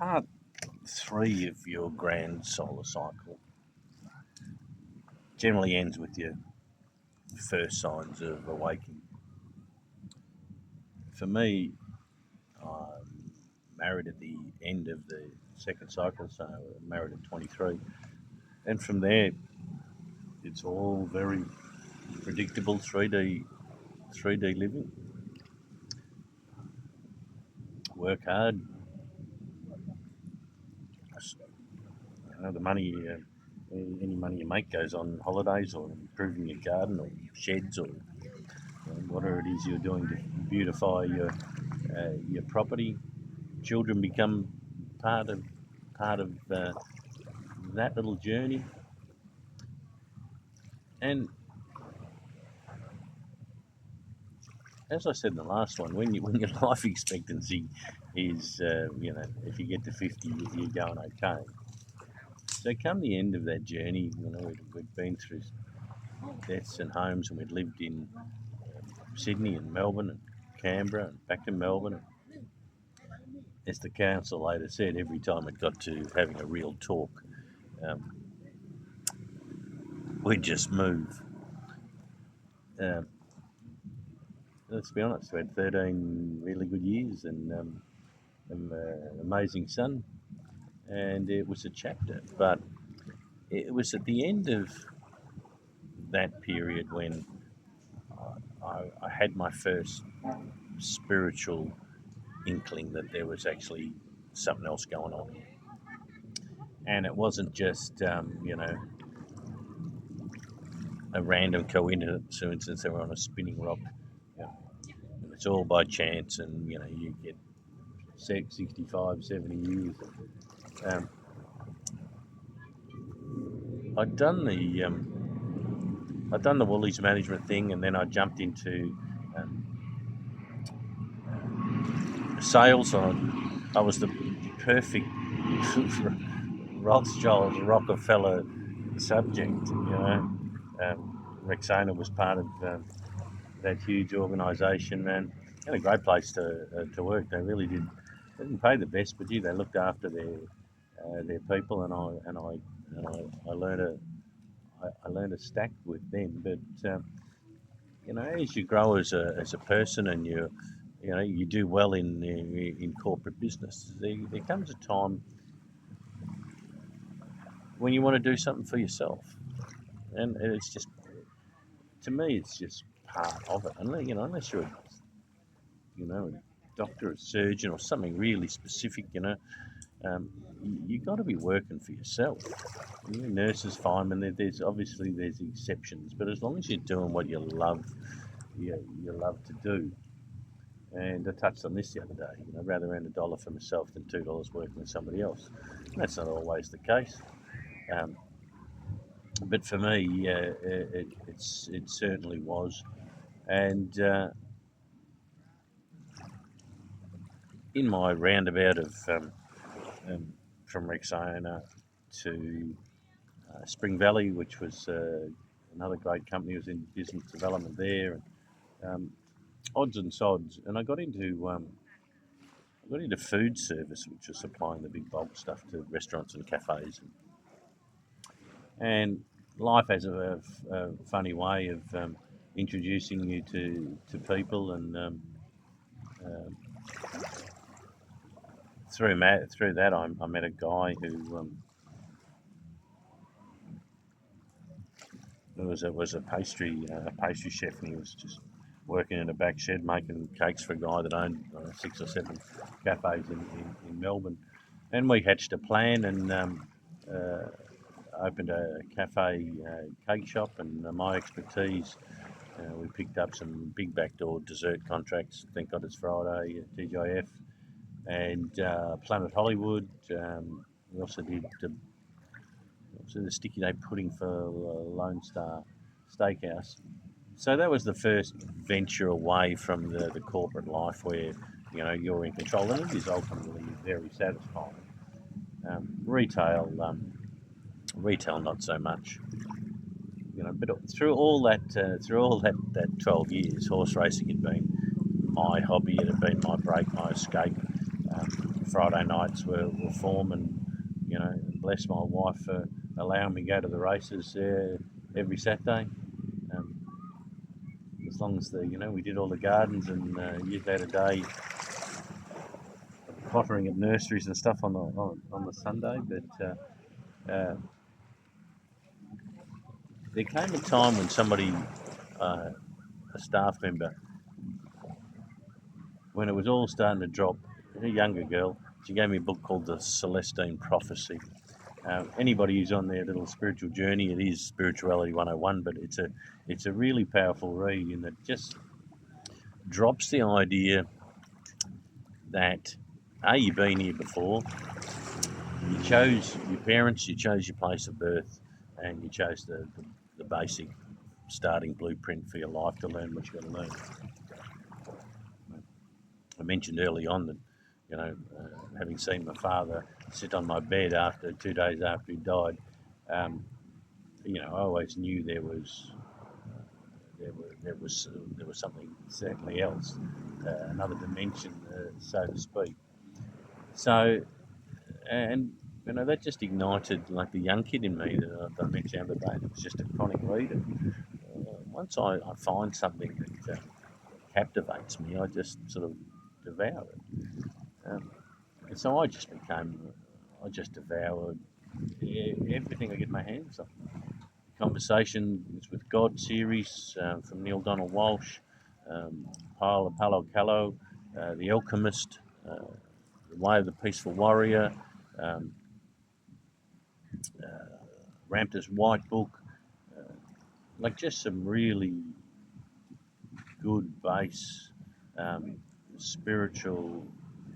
part three of your grand solar cycle generally ends with your first signs of awakening. For me, I'm married at the end of the second cycle, so I'm married at 23. And from there, it's all very predictable 3D living. Work hard. The money, any money you make goes on holidays or improving your garden or sheds or whatever it is you're doing to beautify your property. Children become part of that little journey, and as I said in the last one, when your life expectancy is if you get to 50, you're going okay. So come the end of that journey, we'd been through deaths and homes, and we'd lived in Sydney and Melbourne and Canberra and back to Melbourne. As the council later said, every time it got to having a real talk, we'd just move. Let's be honest, we had 13 really good years and an amazing son, and it was a chapter. But it was at the end of that period when I had my first spiritual inkling that there was actually something else going on. And it wasn't just, a random coincidence that we're on a spinning rock. It's all by chance, and, you get 65, 70 years. I'd done the Woolies management thing, and then I jumped into sales. I was the perfect Rothschild Rockefeller subject. Rexona was part of that huge organisation, and a great place to work. They really did. They didn't pay the best, but they looked after their people, and I learned a stack with them. But as you grow as a person, and you do well in corporate business, there comes a time when you want to do something for yourself, and it's just, to me, it's just part of it. Unless you're a doctor, a surgeon, or something really specific, you got to be working for yourself. Nurses fine, and there's exceptions, but as long as you're doing what you love, you love to do. And I touched on this the other day. Rather earn $1 for myself than $2 working with somebody else. And that's not always the case. But for me, it certainly was. And in my roundabout of from Rexona to Spring Valley, which was another great company, was in business development there, and odds and sods, and I got into food service, which was supplying the big bulk stuff to restaurants and cafes. And life has a funny way of introducing you to people, and through that I met a guy who was a pastry chef, and he was just working in a back shed making cakes for a guy that owned 6 or 7 cafes in Melbourne. And we hatched a plan and opened a cafe cake shop, and my expertise, we picked up some big backdoor dessert contracts. Thank God it's Friday at TGIF, and Planet Hollywood. We also did the sticky day pudding for Lone Star Steakhouse. So that was the first venture away from the corporate life where you're in control, and it is ultimately very satisfying. Retail not so much. But through all that 12 years, horse racing had been my hobby. It had been my break, my escape. Friday nights were form, and bless my wife for allowing me to go to the races every Saturday. Um, as long as we did all the gardens and used that a day pottering at nurseries and stuff on the Sunday. But there came a time when somebody, a staff member, when it was all starting to drop, a younger girl, she gave me a book called The Celestine Prophecy. Anybody who's on their little spiritual journey, it is Spirituality 101, but it's a really powerful read, and it just drops the idea that you've been here before, you chose your parents, you chose your place of birth, and you chose the basic starting blueprint for your life to learn what you've got to learn. I mentioned early on that, having seen my father sit on my bed 2 days after he died, I always knew there was something certainly else, another dimension, so to speak. So, and that just ignited like the young kid in me that I mentioned the other day. It was just a chronic reader. Once I find something that captivates me, I just sort of devour it. And so I just devoured everything I get my hands on. Conversations with God series from Neale Donald Walsch, Paulo Coelho, The Alchemist, The Way of the Peaceful Warrior, Ramtha's White Book, like just some really good base spiritual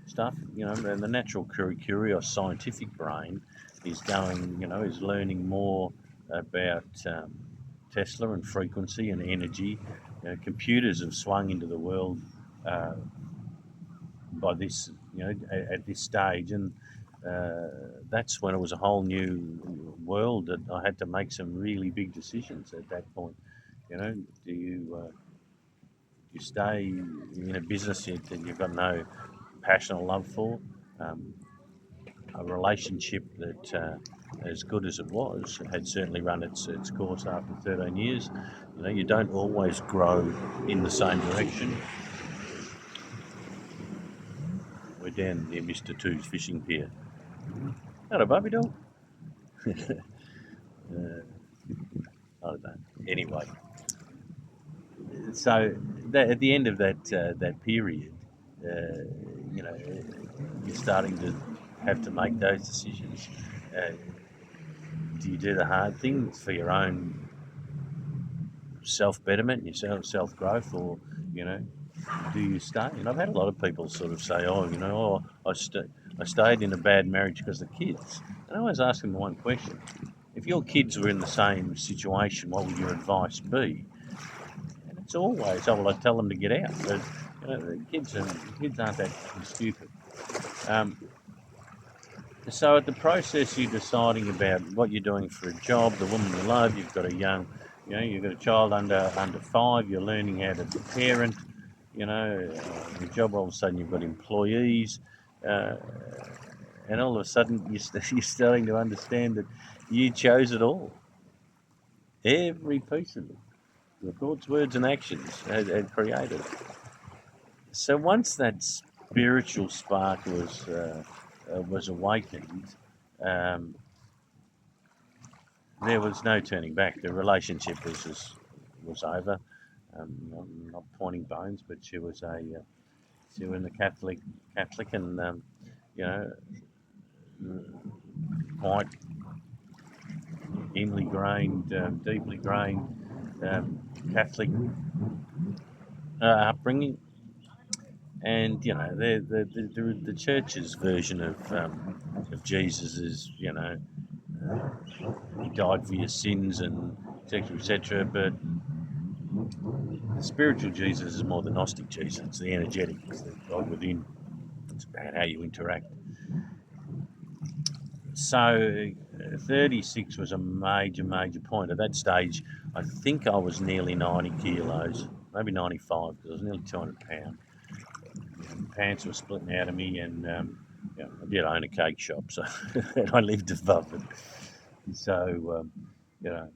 stuff, and the natural curious scientific brain is is learning more about Tesla and frequency and energy. Computers have swung into the world by this, at this stage, and that's when it was a whole new world that I had to make some really big decisions at that point. Do you stay in a business that you've got no passion or love for, a relationship that, as good as it was, had certainly run its course after 13 years. You don't always grow in the same direction. We're down near Mr. Two's fishing pier. Not a bubby dog. I don't know. Anyway, so at the end of that period, you're starting to have to make those decisions. Do you do the hard things for your own self-betterment, your self-growth, or do you stay? And I've had a lot of people sort of say, I stayed in a bad marriage because of the kids. And I always ask them one question: if your kids were in the same situation, what would your advice be? And it's always, I tell them to get out. But the kids aren't that stupid. So at the process, you're deciding about what you're doing for a job, the woman you love. You've got a you've got a child under 5. You're learning how to be a parent. Your job, all of a sudden you've got employees, and all of a sudden you're starting to understand that you chose it all. Every piece of it, your thoughts, words, and actions had created. So once that spiritual spark was awakened, there was no turning back. The relationship was over. I'm not pointing bones, but she was a Catholic, and quite deeply grained Catholic upbringing, and the church's version of Jesus is he died for your sins and etc. But the spiritual Jesus is more the Gnostic Jesus. It's the energetic, it's the God within. It's about how you interact. So 36 was a major point. At that stage, I think I was nearly 90 kilos, maybe 95, because I was nearly 200 pounds. pants were splitting out of me, and I did own a cake shop, so and I lived above it. So you know,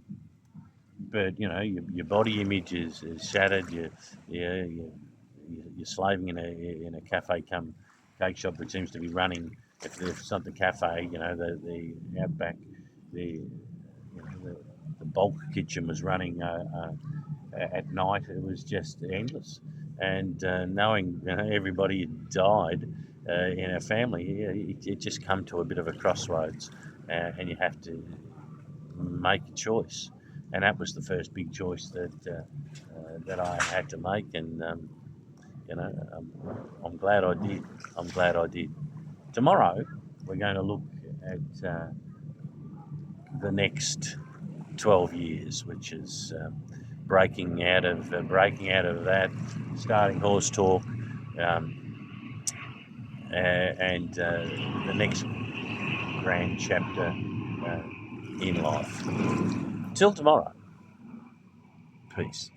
but your body image is shattered. You're slaving in a cafe come cake shop that seems to be running. If it's not the cafe, the outback, the bulk kitchen was running at night. It was just endless, and knowing everybody had died in our family, it just come to a bit of a crossroads, and you have to make a choice. And that was the first big choice that I had to make, and you know, I'm glad I did. I'm glad I did. Tomorrow, we're going to look at the next 12 years, which is breaking out of that, starting horse talk, and the next grand chapter in life. Till tomorrow, peace.